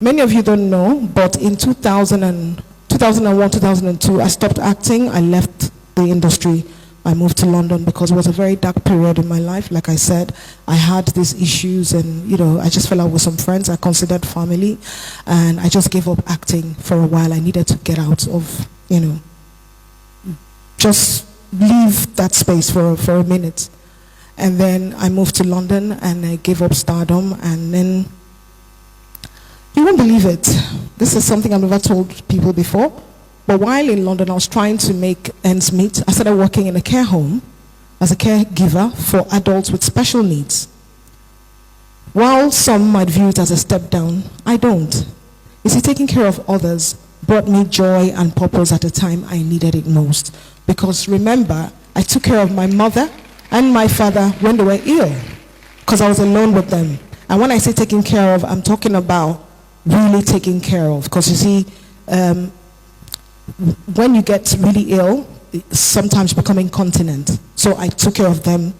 Many of you don't know, but in 2001, 2002, I stopped acting. I left the industry. I moved to London because it was a very dark period in my life. Like I said, I had these issues and, I just fell out with some friends I considered family. And I just gave up acting for a while. I needed to get out of, just leave that space for a minute. And then I moved to London and I gave up stardom. And then, you won't believe it. This is something I've never told people before. But while in London, I was trying to make ends meet. I started working in a care home as a caregiver for adults with special needs. While some might view it as a step down, I don't. You see, taking care of others brought me joy and purpose at a time I needed it most. Because remember, I took care of my mother and my father when they were ill, because I was alone with them. And when I say taking care of, I'm talking about really taking care of. Because you see, when you get really ill, sometimes become incontinent. So I took care of them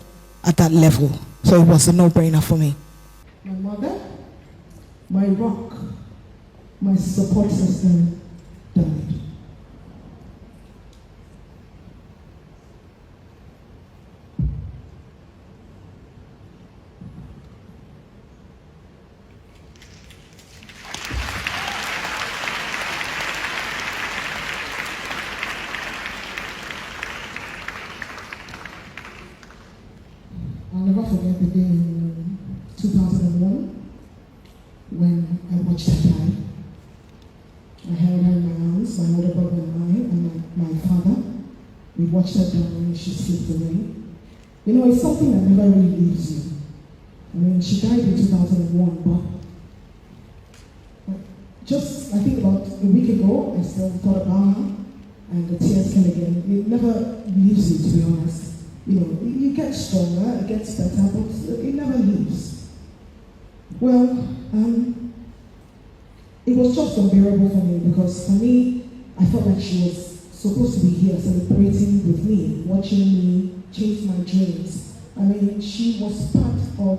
at that level. So it was a no-brainer for me. My mother, my rock, my support system died. I'll never forget the day in 2001 when I watched her die. I held her in my arms, my older brother and I, and my father. We watched her die and she slipped away. It's something that never really leaves you. She died in 2001, but just, I think about a week ago, I still thought about her, and the tears came again. It never leaves you, to be honest. You get stronger, it gets better, but it never leaves. Well, it was just unbearable for me because for me, I felt like she was supposed to be here celebrating with me, watching me chase my dreams. She was part of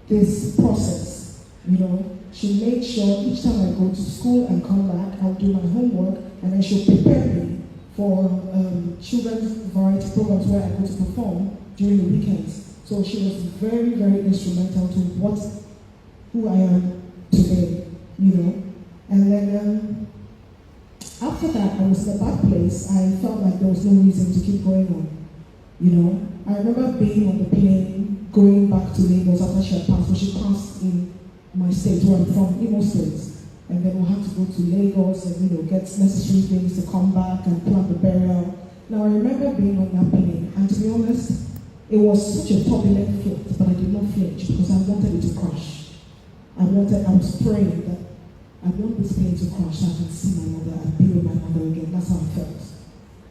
this process, She made sure each time I go to school and come back, I'll do my homework, and then she'll prepare me for children's variety programs where I go to perform during the weekends. So she was very, very instrumental to who I am today, And then after that, I was in a bad place. I felt like there was no reason to keep going on, I remember being on the plane, going back to Lagos after she had passed. So she passed in my state where I'm from, Imo State. And then we'll have to go to Lagos and, get necessary things to come back and plan the burial. Now, I remember being on that plane, and to be honest, it was such a turbulent flight, but I did not flinch because I wanted it to crash. I was praying that I want this plane to crash so I can see my mother and be with my mother again. That's how I felt,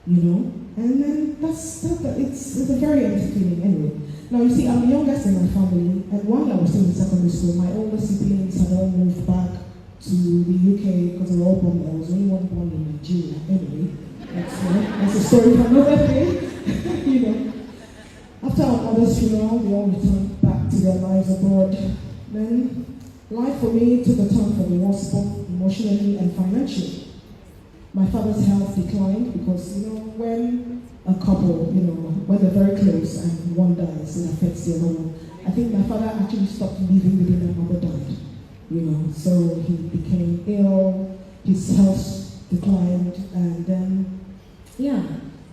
And then it's a very empty feeling anyway. Now, you see, I'm the youngest in my family, and while I was still in secondary school, my older siblings had all moved back to the UK because they were all born there. I was only one born in Nigeria. Anyway, that's a story for another day. After our mother's funeral, they all returned back to their lives abroad. Then life for me took a turn for the worse, both emotionally and financially. My father's health declined because, when a couple, when they're very close and one dies, it affects the other one. I think my father actually stopped living within my mother died. So he became ill, his health declined, and then,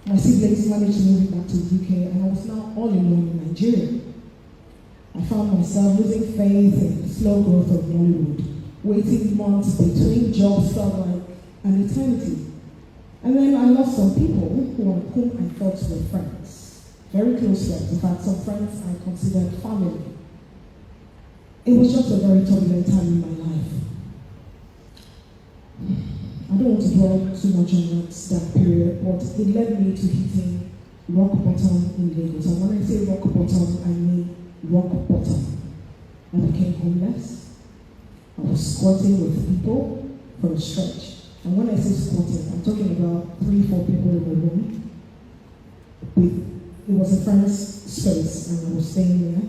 my siblings managed to move back to the UK, and I was now all alone in Nigeria. I found myself losing faith in the slow growth of Nollywood, waiting months between jobs felt like an eternity. And then I lost some people whom I thought were friends, very close friends. In fact, some friends I considered family. It was just a very turbulent time in my life. I don't want to dwell too much on that period, but it led me to hitting rock bottom in Lagos. And when I say rock bottom, I mean rock bottom. I became homeless. I was squatting with people for a stretch. And when I say squatting, I'm talking about 3-4 people in the room. It was a friend's space, and I was staying there,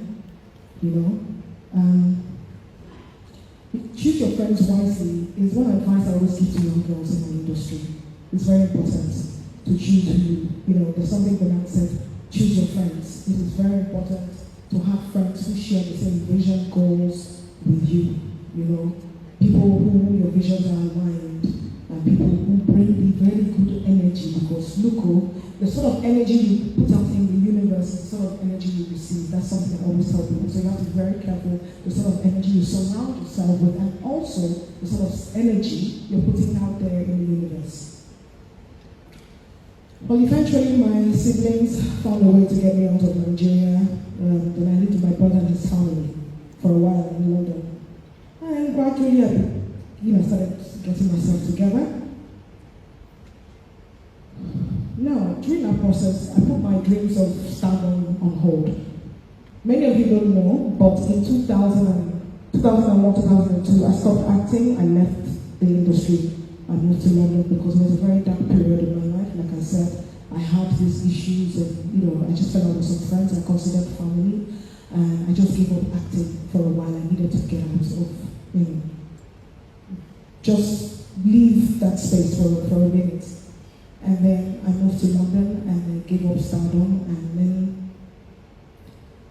choose your friends wisely is one advice I always give to young girls in my industry. It's very important to choose who, there's something Bernard said, choose your friends. It is very important to have friends who share the same vision, goals with you, people who your visions are aligned, and people who bring the very good energy, because look, the sort of energy you put out in the universe is the sort of energy you receive. That's something I always tell people. So you have to be very careful the sort of energy you surround yourself with, and also the sort of energy you're putting out there in the universe. Well, eventually my siblings found a way to get me out of Nigeria. Then I lived with my brother and his family for a while in London. And gradually I started getting myself together. Now, during that process, I put my dreams of stardom on hold. Many of you don't know, but in 2001, 2002, I stopped acting. I left the industry. I moved to London because it was a very dark period in my life. Like I said, I had these issues and, I just fell out with some friends I considered family. And I just gave up acting for a while. I needed to get out of, just leave that space for a minute. And then I moved to London and I gave up stardom, and then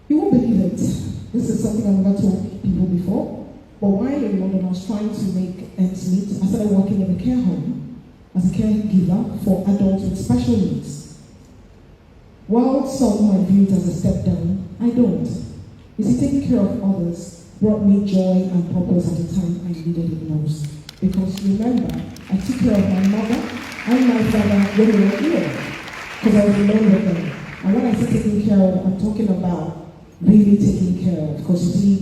you won't believe it. This is something I've never told people before. But while in London, I was trying to make ends meet. I started working in a care home as a caregiver for adults with special needs. While some might view it as a step down, I don't. You see, taking care of others brought me joy and purpose at the time I needed it most. Because remember, I took care of my mother and my father when they were ill, because I was alone with them. And when I say taking care of, I'm talking about really taking care of. Because you see,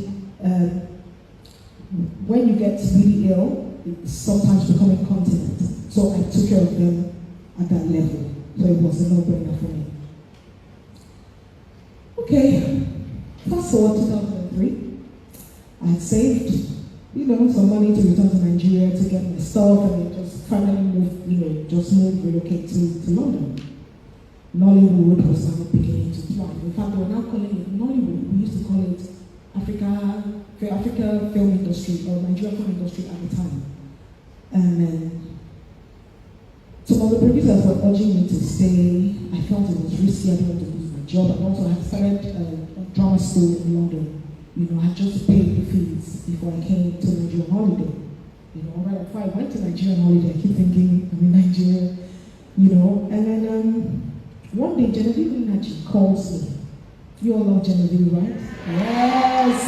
when you get really ill, it's sometimes become incontinent. So I took care of them at that level. So it was a no-brainer for me. Okay, fast forward 2003. I had saved some money to return to Nigeria to get my stuff, and it just finally relocate to London. Nollywood was now beginning to thrive. In fact, they were now calling it Nollywood. We used to call it Africa film industry, or Nigeria film industry at the time. And then some of the producers were urging me to stay. I felt it was risky. I didn't want to lose my job. And also I had started a drama school in London. I just paid the fees before I came to Nigeria on holiday. Right before I went to Nigeria on holiday, I keep thinking I'm in Nigeria, And then one day, Genevieve calls me. You all love Genevieve, right? Yes!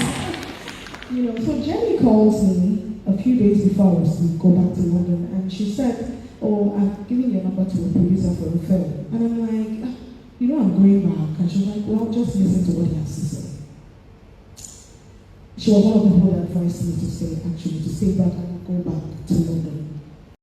So Jenny calls me a few days before I was to go back to London, and she said, "Oh, I've given your number to a producer for a film." And I'm like, I'm going back. And she's like, "Well, just listen to what he has to say." She was one of the people that advised me to stay back and go back to London.